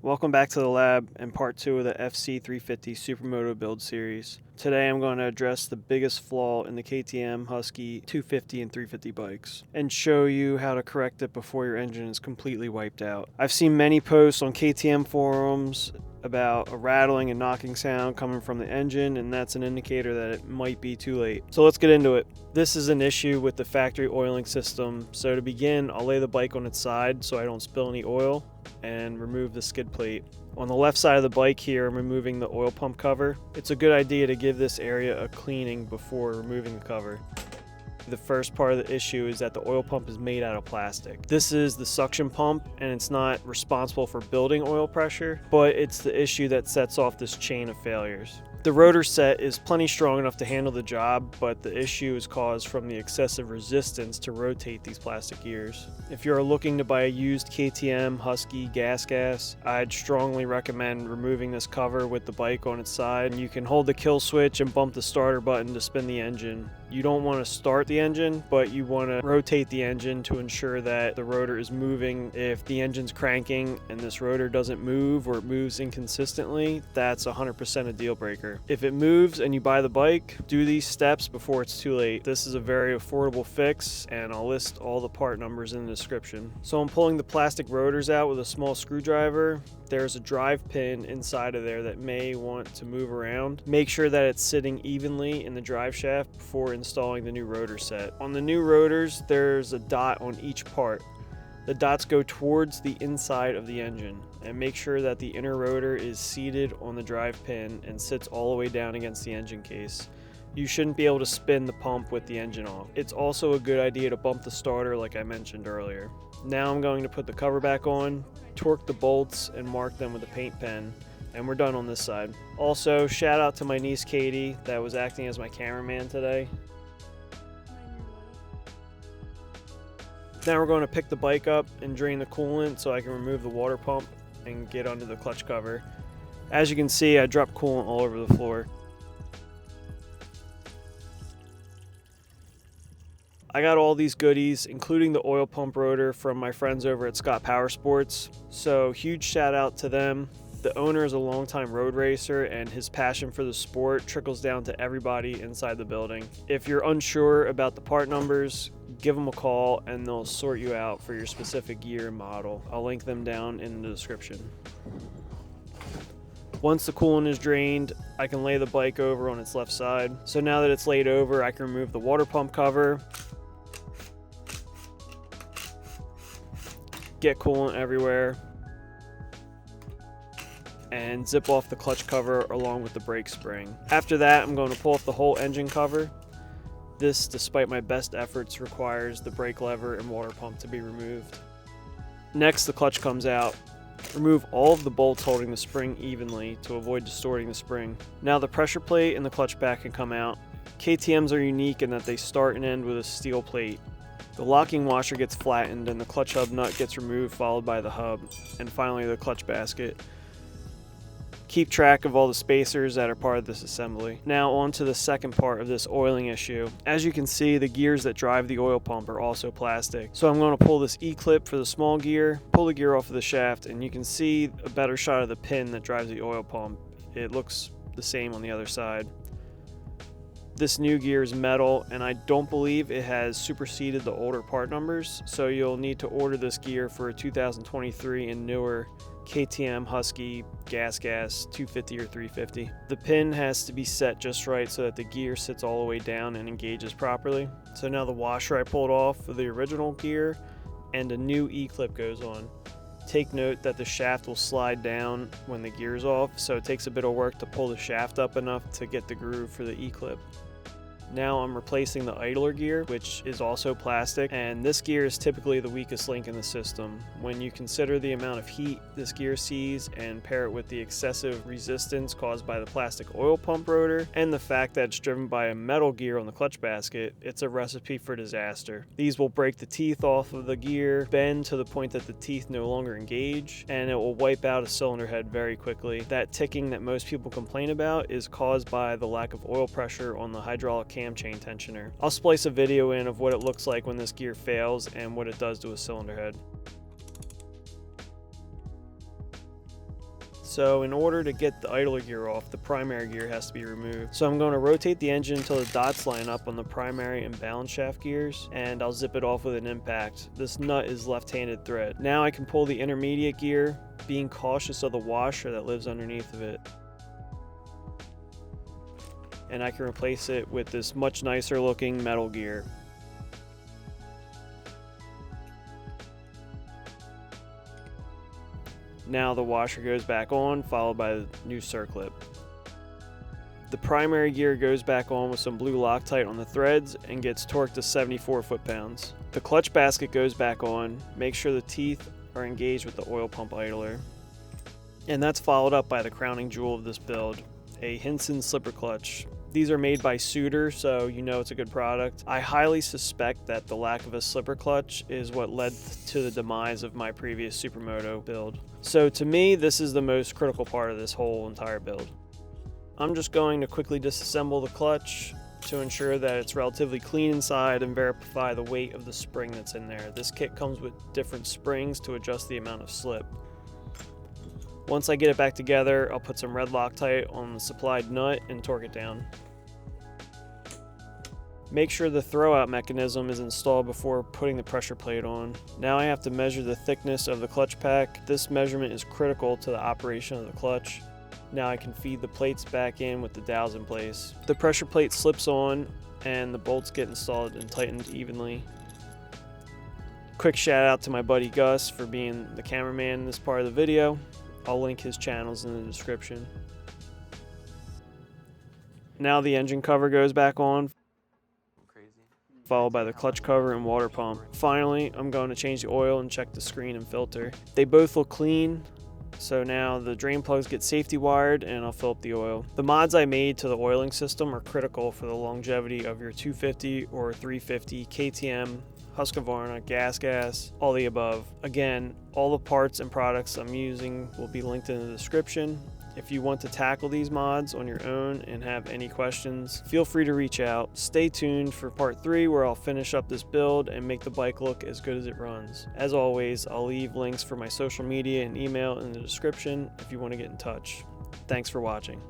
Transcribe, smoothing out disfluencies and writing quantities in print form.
Welcome back to the lab and part 2 of the FC350 Supermoto build series. Today I'm going to address the biggest flaw in the KTM Husky 250 and 350 bikes and show you how to correct it before your engine is completely wiped out. I've seen many posts on KTM forums about a rattling and knocking sound coming from the engine, and that's an indicator that it might be too late. So let's get into it. This is an issue with the factory oiling system. So to begin, I'll lay the bike on its side so I don't spill any oil and remove the skid plate. On the left side of the bike here, I'm removing the oil pump cover. It's a good idea to give this area a cleaning before removing the cover. The first part of the issue is that the oil pump is made out of plastic. This is the suction pump, and it's not responsible for building oil pressure, but it's the issue that sets off this chain of failures. The rotor set is plenty strong enough to handle the job, but the issue is caused from the excessive resistance to rotate these plastic gears. If you're looking to buy a used KTM Husky GasGas, I'd strongly recommend removing this cover with the bike on its side. You can hold the kill switch and bump the starter button to spin the engine. You don't want to start the engine, but you want to rotate the engine to ensure that the rotor is moving. If the engine's cranking and this rotor doesn't move or it moves inconsistently, that's 100% a deal breaker. If it moves and you buy the bike, do these steps before it's too late. This is a very affordable fix, and I'll list all the part numbers in the description. So I'm pulling the plastic rotors out with a small screwdriver. There's a drive pin inside of there that may want to move around. Make sure that it's sitting evenly in the drive shaft before installing the new rotor set. On the new rotors, there's a dot on each part. The dots go towards the inside of the engine, and make sure that the inner rotor is seated on the drive pin and sits all the way down against the engine case. You shouldn't be able to spin the pump with the engine off. It's also a good idea to bump the starter like I mentioned earlier. Now I'm going to put the cover back on, torque the bolts, and mark them with a paint pen, and we're done on this side. Also, shout out to my niece Katie that was acting as my cameraman today. Now we're going to pick the bike up and drain the coolant so I can remove the water pump and get under the clutch cover. As you can see, I dropped coolant all over the floor. I got all these goodies, including the oil pump rotor, from my friends over at Scott Power Sports, so huge shout out to them. The owner is a longtime road racer, and his passion for the sport trickles down to everybody inside the building. If you're unsure about the part numbers, give them a call and they'll sort you out for your specific gear and model. I'll link them down in the description. Once the coolant is drained, I can lay the bike over on its left side. So now that it's laid over, I can remove the water pump cover, get coolant everywhere, and zip off the clutch cover along with the brake spring. After that, I'm going to pull off the whole engine cover. This, despite my best efforts, requires the brake lever and water pump to be removed. Next, the clutch comes out. Remove all of the bolts holding the spring evenly to avoid distorting the spring. Now the pressure plate and the clutch back can come out. KTMs are unique in that they start and end with a steel plate. The locking washer gets flattened and the clutch hub nut gets removed, followed by the hub, and finally the clutch basket. Keep track of all the spacers that are part of this assembly. Now on to the second part of this oiling issue. As you can see, the gears that drive the oil pump are also plastic. So I'm going to pull this E-clip for the small gear, pull the gear off of the shaft, and you can see a better shot of the pin that drives the oil pump. It looks the same on the other side. This new gear is metal, and I don't believe it has superseded the older part numbers, so you'll need to order this gear for a 2023 and newer KTM Husky GasGas 250 or 350. The pin has to be set just right so that the gear sits all the way down and engages properly. So now the washer I pulled off of the original gear and a new E-clip goes on. Take note that the shaft will slide down when the gear's off, so it takes a bit of work to pull the shaft up enough to get the groove for the E-clip. Now I'm replacing the idler gear, which is also plastic, and this gear is typically the weakest link in the system. When you consider the amount of heat this gear sees and pair it with the excessive resistance caused by the plastic oil pump rotor and the fact that it's driven by a metal gear on the clutch basket, it's a recipe for disaster. These will break the teeth off of the gear, bend to the point that the teeth no longer engage, and it will wipe out a cylinder head very quickly. That ticking that most people complain about is caused by the lack of oil pressure on the hydraulic cam chain tensioner. I'll splice a video in of what it looks like when this gear fails and what it does to a cylinder head. So in order to get the idler gear off, the primary gear has to be removed. So I'm going to rotate the engine until the dots line up on the primary and balance shaft gears, and I'll zip it off with an impact. This nut is left-handed thread. Now I can pull the intermediate gear, being cautious of the washer that lives underneath of it. And I can replace it with this much nicer looking metal gear. Now the washer goes back on, followed by the new circlip. The primary gear goes back on with some blue Loctite on the threads and gets torqued to 74 foot-pounds. The clutch basket goes back on. Make sure the teeth are engaged with the oil pump idler. And that's followed up by the crowning jewel of this build, a Hinson slipper clutch. These are made by Suter, so you know it's a good product. I highly suspect that the lack of a slipper clutch is what led to the demise of my previous Supermoto build. So to me, this is the most critical part of this whole entire build. I'm just going to quickly disassemble the clutch to ensure that it's relatively clean inside and verify the weight of the spring that's in there. This kit comes with different springs to adjust the amount of slip. Once I get it back together, I'll put some red Loctite on the supplied nut and torque it down. Make sure the throwout mechanism is installed before putting the pressure plate on. Now I have to measure the thickness of the clutch pack. This measurement is critical to the operation of the clutch. Now I can feed the plates back in with the dowels in place. The pressure plate slips on and the bolts get installed and tightened evenly. Quick shout out to my buddy Gus for being the cameraman in this part of the video. I'll link his channels in the description. Now the engine cover goes back on, followed by the clutch cover and water pump. Finally, I'm going to change the oil and check the screen and filter. They both look clean, so now the drain plugs get safety wired and I'll fill up the oil. The mods I made to the oiling system are critical for the longevity of your 250 or 350 KTM, Husqvarna, GasGas, all the above. Again, all the parts and products I'm using will be linked in the description. If you want to tackle these mods on your own and have any questions, feel free to reach out. Stay tuned for part 3 where I'll finish up this build and make the bike look as good as it runs. As always, I'll leave links for my social media and email in the description if you want to get in touch. Thanks for watching.